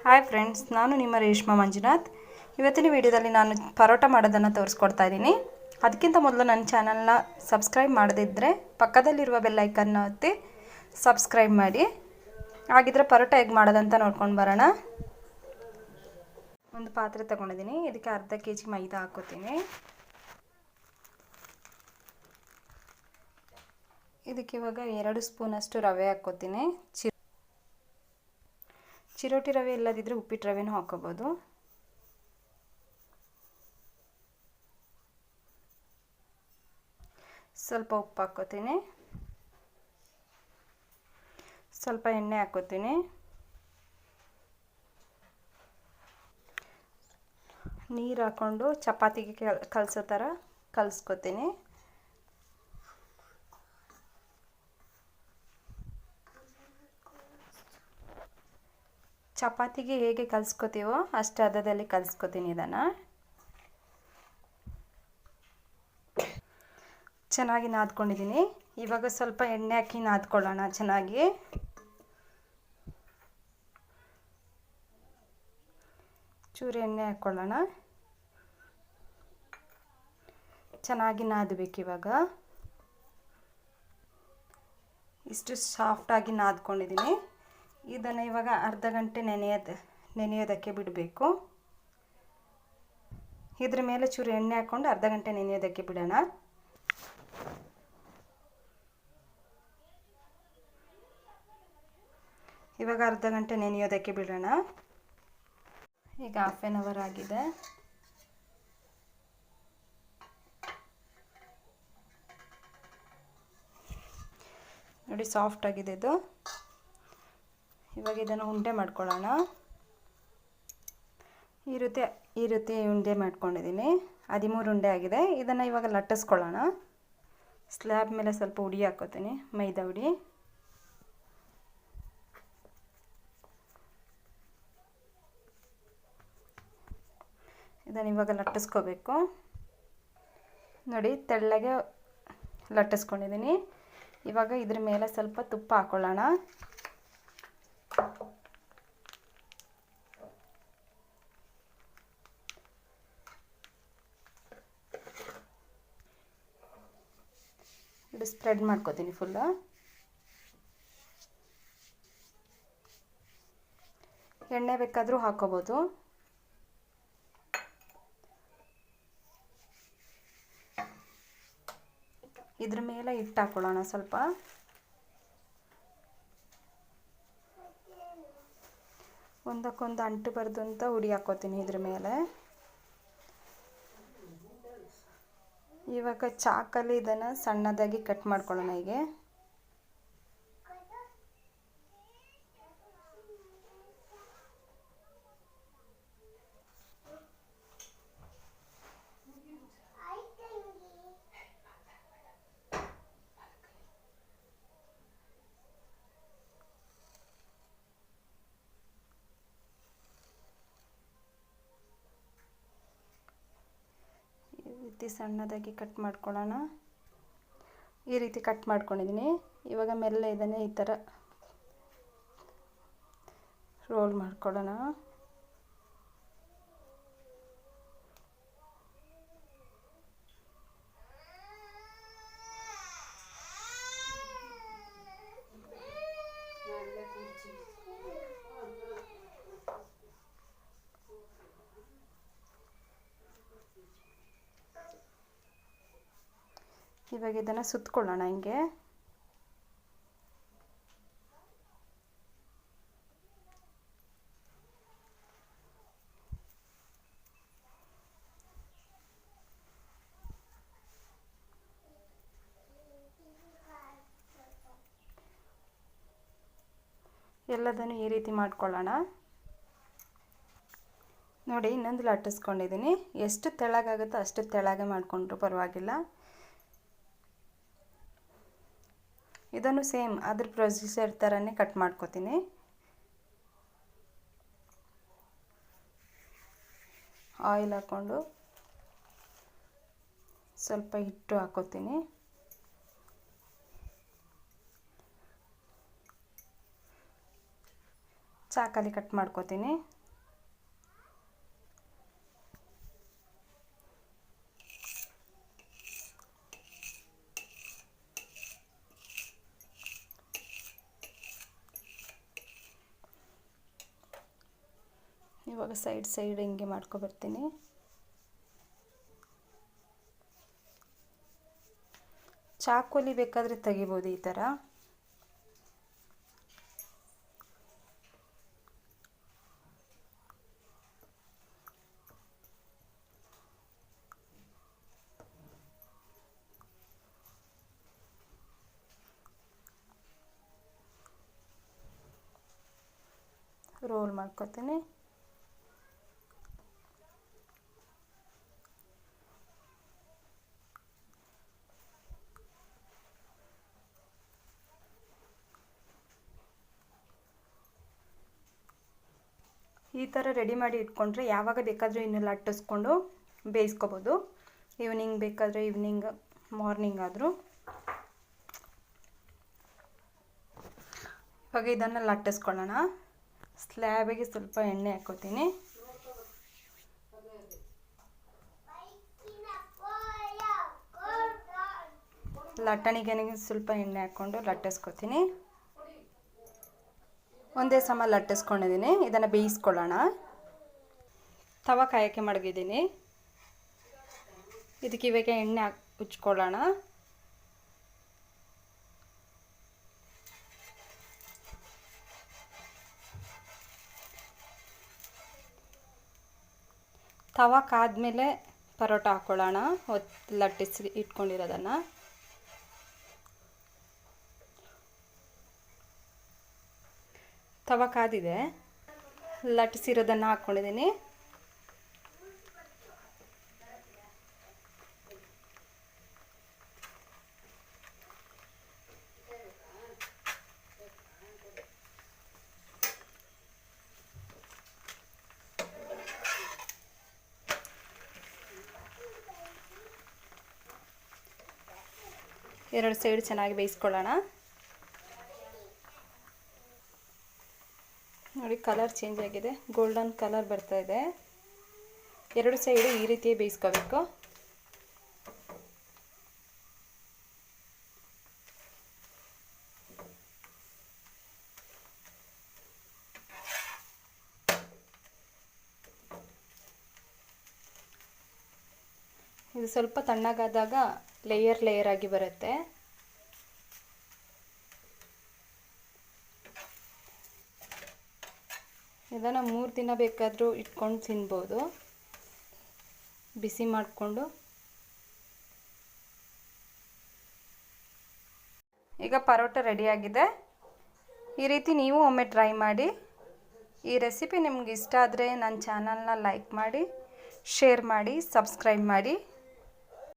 Hi friends, ನಾನು ನಿಮ್ಮ ರೇಷ್ಮಾ ಮಂಜುನಾಥ್. ಇವತ್ತಿನ ವಿಡಿಯೋದಲ್ಲಿ ನಾನು ಪರೋಟ ಮಾಡೋದನ್ನು ತೋರಿಸ್ಕೊಡ್ತಾ ಇದ್ದೀನಿ. ಅದಕ್ಕಿಂತ ಮೊದಲು ನನ್ನ ಚಾನಲ್ನ ಸಬ್ಸ್ಕ್ರೈಬ್ ಮಾಡದಿದ್ದರೆ ಪಕ್ಕದಲ್ಲಿರುವ ಬೆಲ್ ಐಕನ್ನ ಒತ್ತಿ ಸಬ್ಸ್ಕ್ರೈಬ್ ಮಾಡಿ. ಹಾಗಿದ್ರೆ ಪರೋಟ ಹೇಗೆ ಮಾಡೋದಂತ ನೋಡ್ಕೊಂಡು ಬರೋಣ. ಒಂದು ಪಾತ್ರೆ ತೊಗೊಂಡಿದ್ದೀನಿ. ಇದಕ್ಕೆ ಅರ್ಧ ಕೆಜಿ ಮೈದಾ ಹಾಕೋತೀನಿ. ಇದಕ್ಕೆ ಇವಾಗ 2 ಸ್ಪೂನಷ್ಟು ರವೆ ಹಾಕ್ಕೋತೀನಿ. ಚಿರೋಟಿ ರವೆ ಇಲ್ಲದಿದ್ದರೆ ಉಪ್ಪಿಟ್ಟು ರವೆನೂ ಹಾಕೋಬೋದು. ಸ್ವಲ್ಪ ಉಪ್ಪು ಹಾಕ್ಕೋತೀನಿ. ಸ್ವಲ್ಪ ಎಣ್ಣೆ ಹಾಕ್ಕೋತೀನಿ. ನೀರು ಹಾಕ್ಕೊಂಡು ಚಪಾತಿಗೆ ಕಲಸೋ ಥರ ಕಲಿಸ್ಕೊತೀನಿ. ಚಪಾತಿಗೆ ಹೇಗೆ ಕಲಿಸ್ಕೊತೀವೋ ಅಷ್ಟು ಹದದಲ್ಲಿ ಕಲಿಸ್ಕೊತೀನಿ. ಇದನ್ನು ಚೆನ್ನಾಗಿ ನಾದ್ಕೊಂಡಿದ್ದೀನಿ. ಇವಾಗ ಸ್ವಲ್ಪ ಎಣ್ಣೆ ಹಾಕಿ ನಾದ್ಕೊಳ್ಳೋಣ. ಚೆನ್ನಾಗಿ ಚೂರು ಎಣ್ಣೆ ಹಾಕ್ಕೊಳ್ಳೋಣ. ಚೆನ್ನಾಗಿ ನಾದಬೇಕು. ಇವಾಗ ಇಷ್ಟು ಸಾಫ್ಟಾಗಿ ನಾದ್ಕೊಂಡಿದ್ದೀನಿ. ಇದನ್ನು ಇವಾಗ ಅರ್ಧ ಗಂಟೆ ನೆನೆಯೋದಕ್ಕೆ ಬಿಡಬೇಕು. ಇದ್ರ ಮೇಲೆ ಚೂರು ಎಣ್ಣೆ ಹಾಕ್ಕೊಂಡು ಅರ್ಧ ಗಂಟೆ ನೆನೆಯೋದಕ್ಕೆ ಬಿಡೋಣ. ಇವಾಗ ಅರ್ಧ ಗಂಟೆ ನೆನೆಯೋದಕ್ಕೆ ಬಿಡೋಣ. ಈಗ 1/2 ಅವರ್ ಆಗಿದೆ. ನೋಡಿ, ಸಾಫ್ಟ್ ಆಗಿದೆ ಇದು. ಇವಾಗ ಇದನ್ನು ಉಂಡೆ ಮಾಡ್ಕೊಳ್ಳೋಣ. ಈ ರೀತಿ ಉಂಡೆ ಮಾಡ್ಕೊಂಡಿದ್ದೀನಿ. 13 ಉಂಡೆ ಆಗಿದೆ. ಇದನ್ನು ಇವಾಗ ಲಟ್ಟಿಸ್ಕೊಳ್ಳೋಣ. ಸ್ಲ್ಯಾಬ್ ಮೇಲೆ ಸ್ವಲ್ಪ ಹುಡಿ ಹಾಕ್ಕೋತೀನಿ, ಮೈದಾ ಹುಡಿ. ಇದನ್ನು ಇವಾಗ ಲಟ್ಟಿಸ್ಕೋಬೇಕು. ನೋಡಿ, ತೆಳ್ಳಗೆ ಲಟ್ಟಿಸ್ಕೊಂಡಿದ್ದೀನಿ. ಇವಾಗ ಇದ್ರ ಮೇಲೆ ಸ್ವಲ್ಪ ತುಪ್ಪ ಹಾಕ್ಕೊಳ್ಳೋಣ. ಇದು ಸ್ಪ್ರೆಡ್ ಮಾಡ್ಕೋತೀನಿ ಫುಲ್ಲು. ಎಣ್ಣೆ ಬೇಕಾದರೂ ಹಾಕೋಬೋದು. ಇದ್ರ ಮೇಲೆ ಹಿಟ್ಟು ಹಾಕ್ಕೊಳ್ಳೋಣ. ಸ್ವಲ್ಪ ಒಂದಕ್ಕೊಂದು ಅಂಟು ಬರದು ಅಂತ ಹುಡಿ ಹಾಕ್ಕೋತೀನಿ ಇದ್ರ ಮೇಲೆ. ಇವಾಗ ಚಾಕಲ್ಲಿ ಇದನ್ನು ಸಣ್ಣದಾಗಿ ಕಟ್ ಮಾಡ್ಕೊಳ್ಳೋಣ. ಹೀಗೆ ಸಣ್ಣದಾಗಿ ಕಟ್ ಮಾಡ್ಕೊಳ್ಳೋಣ. ಈ ರೀತಿ ಕಟ್ ಮಾಡ್ಕೊಂಡಿದ್ದೀನಿ. ಇವಾಗ ಮೆಲ್ಲ ಇದನ್ನೇ ಈ ಥರ ರೋಲ್ ಮಾಡ್ಕೊಳ್ಳೋಣ. ಇವಾಗ ಇದನ್ನು ಸುತ್ತಕೊಳ್ಳೋಣ. ಹಿಂಗೆ ಎಲ್ಲದನ್ನು ಈ ರೀತಿ ಮಾಡ್ಕೊಳ್ಳೋಣ. ನೋಡಿ, ಇನ್ನೊಂದು ಲಟ್ಟಿಸ್ಕೊಂಡಿದ್ದೀನಿ. ಎಷ್ಟು ತೆಳ್ಳಗಾಗುತ್ತೋ ಅಷ್ಟು ತೆಳ್ಳಗೆ ಮಾಡಿಕೊಂಡ್ರೂ ಪರವಾಗಿಲ್ಲ. ಇದನ್ನು ಸೇಮ್ ಅದ್ರ ಪ್ರೊಸೀಜರ್ ಥರನೇ ಕಟ್ ಮಾಡ್ಕೋತೀನಿ. ಆಯಿಲ್ ಹಾಕ್ಕೊಂಡು ಸ್ವಲ್ಪ ಹಿಟ್ಟು ಹಾಕ್ಕೋತೀನಿ. ಚಾಕಲ್ಲಿ ಕಟ್ ಮಾಡ್ಕೋತೀನಿ. ಇವಾಗ ಸೈಡ್ ಹಿಂಗೆ ಮಾಡ್ಕೊಬರ್ತೀನಿ. ಚಾಕುಲಿ ಬೇಕಾದರೆ ತೆಗಿಬೋದು ಈ ಥರ. ರೋಲ್ ಮಾಡ್ಕೊತೀನಿ. ಈ ಥರ ರೆಡಿ ಮಾಡಿ ಇಟ್ಕೊಂಡ್ರೆ ಯಾವಾಗ ಬೇಕಾದರೂ ಇನ್ನೂ ಲಟ್ಟಿಸ್ಕೊಂಡು ಬೇಯಿಸ್ಕೊಬೋದು. ಈವ್ನಿಂಗ್ ಬೇಕಾದರೆ ಈವ್ನಿಂಗ್, ಮಾರ್ನಿಂಗ್ ಆದರೂ. ಇವಾಗ ಇದನ್ನು ಲಟ್ಟಿಸ್ಕೊಳ್ಳೋಣ. ಸ್ಲ್ಯಾಬಿಗೆ ಸ್ವಲ್ಪ ಎಣ್ಣೆ ಹಾಕ್ಕೋತೀನಿ. ಲಟ್ಟಣಿಗೆ ಸ್ವಲ್ಪ ಎಣ್ಣೆ ಹಾಕ್ಕೊಂಡು ಲಟ್ಟಿಸ್ಕೊತೀನಿ. ಒಂದೇ ಸಮ ಲಟ್ಟಿಸ್ಕೊಂಡಿದ್ದೀನಿ. ಇದನ್ನು ಬೇಯಿಸ್ಕೊಳ್ಳೋಣ. ತವ ಕಾಯೋಕ್ಕೆ ಮಡಗಿದ್ದೀನಿ. ಇದಕ್ಕೆ ಇವಾಗ ಎಣ್ಣೆ ಉಜ್ಕೊಳ್ಳೋಣ. ತವ ಕಾದ್ಮೇಲೆ ಪರೋಟ ಹಾಕ್ಕೊಳ್ಳೋಣ, ಲಟ್ಟಿಸಿ ಇಟ್ಕೊಂಡಿರೋದನ್ನು. ತವ ಕಾದಿದೆ, ಲಟ್ಟಿಸಿರೋದನ್ನು ಹಾಕ್ಕೊಂಡಿದ್ದೀನಿ. ಎರಡು ಸೈಡ್ ಚೆನ್ನಾಗಿ ಬೇಯಿಸ್ಕೊಳ್ಳೋಣ. ನೋಡಿ, ಕಲರ್ ಚೇಂಜ್ ಆಗಿದೆ, ಗೋಲ್ಡನ್ ಕಲರ್ ಬರ್ತಾ ಇದೆ. ಎರಡು ಸೈಡು ಈ ರೀತಿ ಬೇಯಿಸ್ಕೋಬೇಕು. ಇದು ಸ್ವಲ್ಪ ತಣ್ಣಗಾದಾಗ ಲೇಯರ್ ಆಗಿ ಬರುತ್ತೆ. ಇದನ್ನು 3 ದಿನ ಬೇಕಾದರೂ ಇಟ್ಕೊಂಡು ತಿನ್ಬೋದು, ಬಿಸಿ ಮಾಡಿಕೊಂಡು. ಈಗ ಪರೋಟ ರೆಡಿಯಾಗಿದೆ. ಈ ರೀತಿ ನೀವು ಒಮ್ಮೆ ಟ್ರೈ ಮಾಡಿ. ಈ ರೆಸಿಪಿ ನಿಮ್ಗೆ ಇಷ್ಟ ಆದರೆ ನನ್ನ ಚಾನಲ್ನ ಲೈಕ್ ಮಾಡಿ, ಶೇರ್ ಮಾಡಿ, ಸಬ್ಸ್ಕ್ರೈಬ್ ಮಾಡಿ.